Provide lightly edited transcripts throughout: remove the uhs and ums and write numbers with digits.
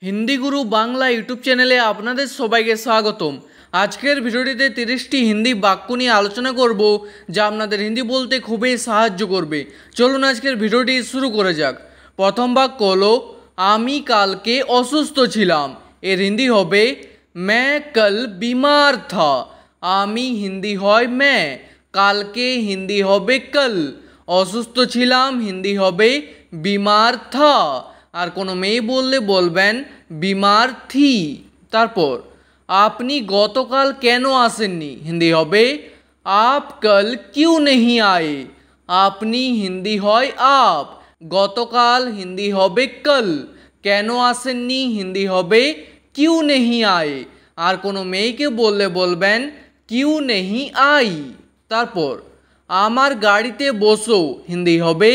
हिंदी गुरु Bangla YouTube चैनेले आपनादेर सबाइके स्वागतम। आजकेर भिडियोटिते 30टी हिंदी बाक्य निये आलोचना करब जा आपनादेर हिंदी बोलते खूबई साहाज्य करबे। चलुन आजकेर भिडियोटी शुरू करा जाक। प्रथम बाक्य हलो आमी कालके असुस्थ छिलाम। एर हिंदी होबे मैं कल बीमार था। आमी हिंदी हय मैं, कालके हिंदी होबे कल, असुस्थ छिलाम हिंदी होबे बीमार था। और कोनो मेये बोलले बोलबेन बीमार थी। तारपर आपनी गतकाल केनो आसेननी हिंदी होबे आप कल क्यों नहीं आए। आपनी हिंदी हय आप, गतकाल हिंदी होबे कल, केनो आसेननी हिंदी होबे क्यों नहीं आए। और कोनो मेयेके बोलले बोलबेन क्यों नहीं आई। तारपर आमार गाड़ीते बसो हिंदी होबे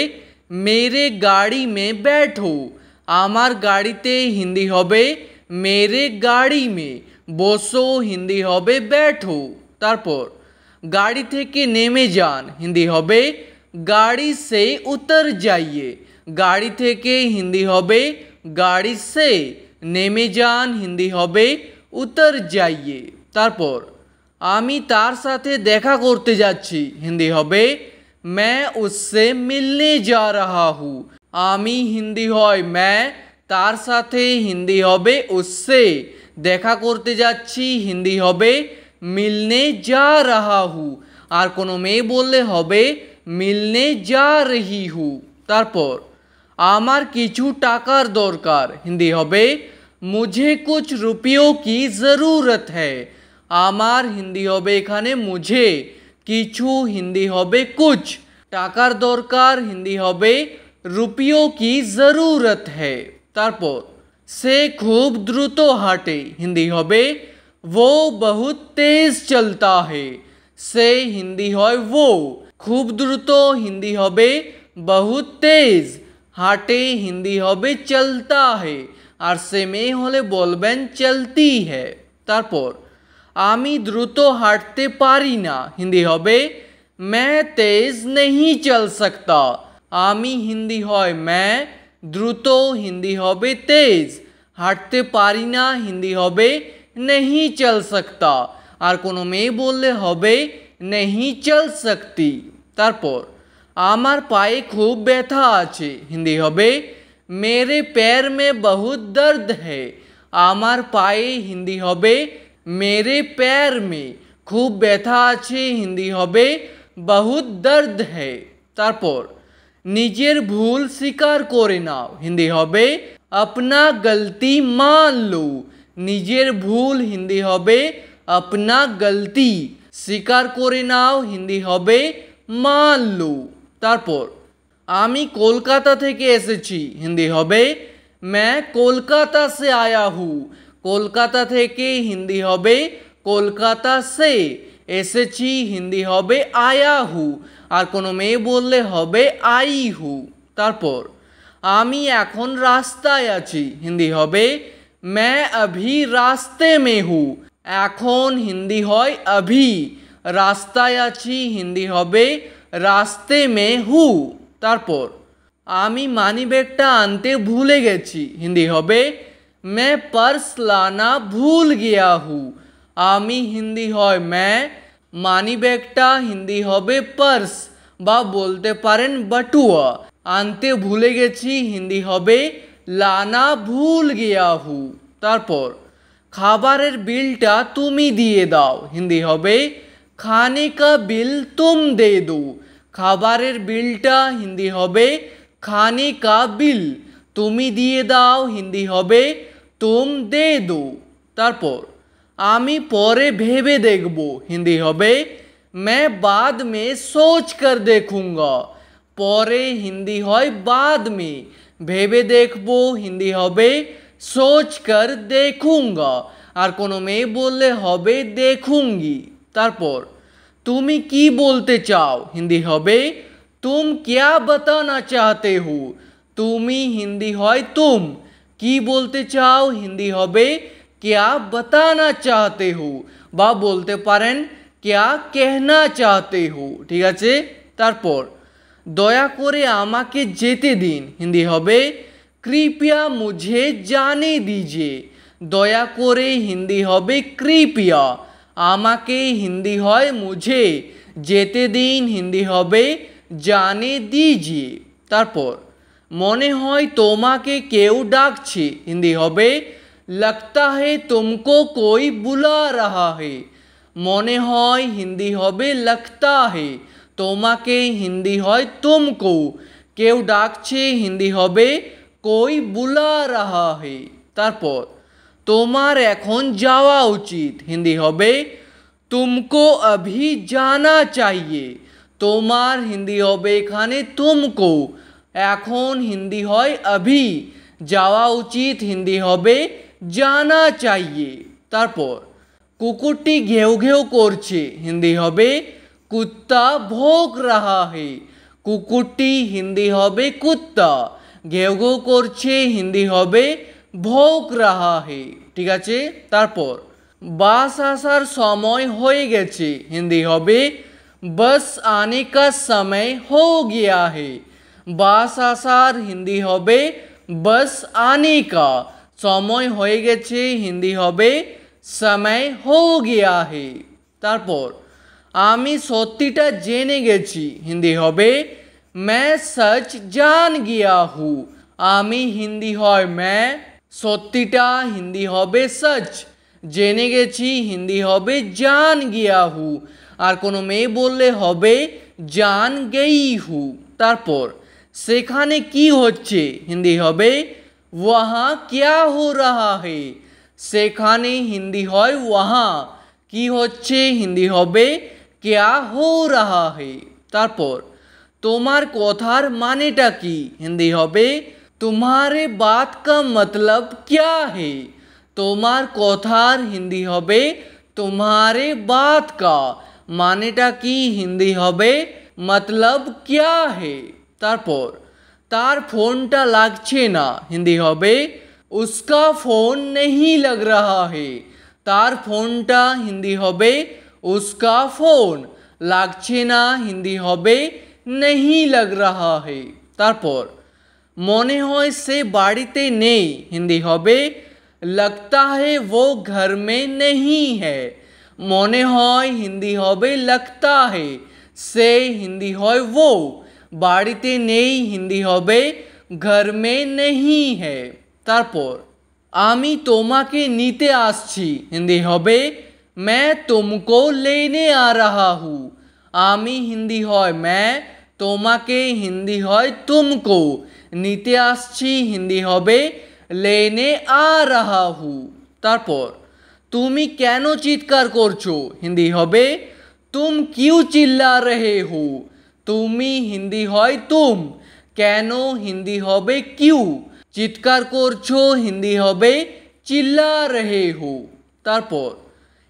मेरे गाड़ी में बैठो। आमार गाड़ीते हिंदी होबे मेरे गाड़ी में, बसो हिंदी होबे बैठो। तारपर गाड़ी थेके नेमे जान हिंदी होबे गाड़ी से उतर जाइए। गाड़ी थेके हिंदी होबे गाड़ी से, नेमे जान हिंदी होबे उतर जाइए। तारपर आमी तार साथे देखा करते जाচ্ছি हिंदी होबे मैं उससे मिलने जा रहा हूँ। आमी हिंदी हय मैं, तार साथे हिंदी होबे उससे, देखा करते जाচ্ছি हिंदी होबे मिलने जा रहा हूँ। और कोनो मेये बोलले होबे मिलने जा रही हूँ। तारपर आमार किछु टाकार दरकार हिंदी होबे मुझे कुछ रुपयों की ज़रूरत है। आमार हिंदी होबे एखाने मुझे, किछु हिंदी होबे कुछ, टाकार दरकार हिंदी होबे रुपयों की ज़रूरत है। तारपर से खूब द्रुत हाटे हिंदी होबे वो बहुत तेज चलता है। से हिंदी हय वो, खूब द्रुत हिंदी होबे बहुत तेज, हाटे हिंदी होबे चलता है। और से मेये होले बोलबेन चलती है। तारपर आमी द्रुत हाटते पारी ना हिंदी होबे मैं तेज नहीं चल सकता। आमी हिंदी हय मैं, द्रुत हिंदी होबे तेज, हाटते पारी ना हिंदी होबे नहीं चल सकता। और कोनो मेये बोलले होबे नहीं चल सकती। तारपर आमार पाये खूब व्यथा आछे हिंदी होबे मेरे पैर में बहुत दर्द है। आमार पाये हिंदी होबे मेरे पैर में, खूब व्यथा आछे हिंदी होबे बहुत दर्द है। तारपर निजेर भूल स्वीकार करे नाओ हिंदी होबे अपना गलती मान लो। निजेर भूल हिंदी होबे अपना गलती, स्वीकार करे नाओ हिंदी होबे मान लो। तारपर आमी कोलकाता थेके एसेছি हिंदी होबे मैं कोलकाता से आया हूँ। कोलकाता थेके हिंदी होबे कोलकाता से, एसेছি हिंदी होबे आया हूँ। और कोनो मेये बोलले होबे आई हूँ। तारपर आमी एखन रास्ताय आछि हिंदी होबे मैं अभी रास्ते में हूँ। एखन हिंदी हय अभी, रास्ताय आछि हिंदी होबे रास्ते में हूँ। तारपर आमी मानिबैगटा आनते भूले गेছি हिंदी होबे मैं पर्स लाना भूल गया हूँ। आमी हिंदी हय मैं, मानिबैगटा हिंदी होबे पर्स बा बोलते पारेन बटुआ, आनते भूले गेছি हिंदी होबे लाना भूल गया हूँ। तारपर खाबारेर बिलटा तुमी दिए दाओ हिंदी होबे खाने का बिल तुम दे दो। खाबारेर बिलटा हिंदी होबे खाने का बिल, तुमी दिए दाओ हिंदी होबे तुम दे दो। तारपर आमी परे भेबे देखबो हिंदी होबे मैं बाद में सोच कर देखूंगा। परे हिंदी हय बाद में, भेबे देखबो हिंदी होबे सोच कर देखूंगा। और कोनो मेये बोलले होबे देखूंगी। तारपर तुमी की बोलते चाओ हिंदी होबे तुम क्या बताना चाहते हो। तुमी हिंदी हय तुम, की बोलते चाओ हिंदी होबे क्या बताना चाहते हो बा बोलते पारेन क्या कहना चाहते हो। ठीक आछे। तारपर दया करे आमाके जेते दिन हिंदी होबे कृपया मुझे जाने दीजिए दया करे हिंदी होबे कृपया आमाके हिंदी হয় मुझे যেতে দিন হিন্দি হবে জানে দিজিয়ে তারপর মনে হয় তোমাকে কেউ ডাকছে হিন্দি হবে लगता है तुमको कोई बुला रहा है মনে হয় হিন্দি হবে लगता है তোমাকে হিন্দি হয় तुमको কেউ ডাকছে হিন্দি হবে कोई बुला रहा है তারপর তোমার এখন যাওয়া উচিত হিন্দি হবে तुमको अभी जाना चाहिए তোমার হিন্দি হবে এখানে तुमको এখন হিন্দি হয় अभी যাওয়া উচিত হিন্দি হবে জানা चाहिए তারপর কুকুরটি ঘেউ ঘেউ করছে হিন্দি হবে কুত্তা ভোগ রাহা হে কুকুরটি হিন্দি হবে কুত্তা ঘেউ ঘেউ করছে হিন্দি হবে ভোগ রাহা হে ঠিক আছে তারপর বাস আসার সময় হয়ে গেছে হিন্দি হবে बस आने का समय हो गया है বাস আসার হিন্দি হবে बस आने का समय হয়ে গেছে হিন্দি হবে समय हो गया है তারপর আমি সত্যিটা জেনে গেছি হিন্দি হবে मैं सच जान गया हूँ আমি হিন্দি হয় मैं সত্যিটা হিন্দি হবে सच জেনে গেছি হিন্দি হবে জান গিয়া হু আর কোনো মেয়ে বললে হবে জান গেই হু তারপর সেখানে কি হচ্ছে হিন্দি হবে ওয়াহা ক্যা হো রাহা হে সেখানে হিন্দি হয় ওয়াহা কি হচ্ছে হিন্দি হবে ক্যা হো রাহা হে তারপর তোমার কথার মানেটা কি হিন্দি হবে तुम्हारे बात का मतलब क्या है তোমার কথার হিন্দি হবে तुम्हारे बात का মানেটা কি হিন্দি হবে मतलब क्या है তারপর তার ফোনটা লাগছে না হিন্দি হবে उसका फोन नहीं लग रहा है তার ফোনটা হিন্দি হবে उसका फोन লাগছে না হিন্দি হবে नहीं लग रहा है তারপর মনে হয় সে বাড়িতে নেই হিন্দি হবে लगता है वो घर में नहीं है মনে হয় হিন্দি হবে लगता है সে হিন্দি হয় वो বাড়িতে নেই হিন্দি হবে घर में नहीं है তারপর আমি তোমাকে নিতে আসছি হিন্দি হবে मैं तुमको लेने आ रहा हूँ আমি হিন্দি হয় मैं তোমাকে হিন্দি হয় तुमको নিতে আসছি হিন্দি হবে लेने आ रहा हूँ তারপর তুমি কেন চিৎকার করছো হিন্দি হবে तुम क्यों चिल्ला रहे हो তুমি হিন্দি হয় तुम কেন হিন্দি হবে क्यों চিৎকার করছো হিন্দি হবে চিল্লা রহে হো তারপর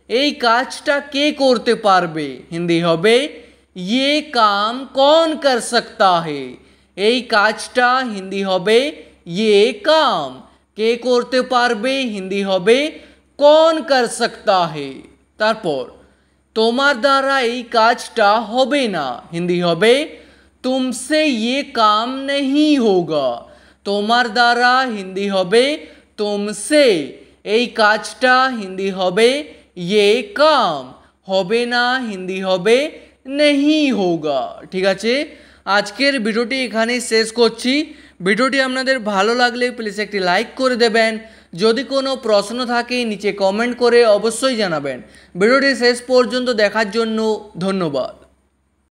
এই কাজটা কে করতে পারবে হিন্দি হবে ये काम कौन कर सकता है এই কাজটা হিন্দি হবে ये काम কে করতে পারবে হিন্দি হবে कौन कर सकता है তারপর তোমার দ্বারা এই কাজটা হবে না হিন্দি হবে तुमसे ये काम नहीं होगा তোমার দ্বারা হিন্দি হবে तुमसे এই কাজটা হিন্দি হবে ये काम হবে না হিন্দি হবে नहीं होगा ঠিক আছে আজকের ভিডিওটি এখানেই শেষ করছি ভিডিওটি আপনাদের ভালো লাগলে প্লিজ একটি লাইক করে দেবেন যদি কোনো প্রশ্ন থাকে নিচে কমেন্ট করে অবশ্যই জানাবেন ভিডিওটি শেষ পর্যন্ত দেখার জন্য ধন্যবাদ।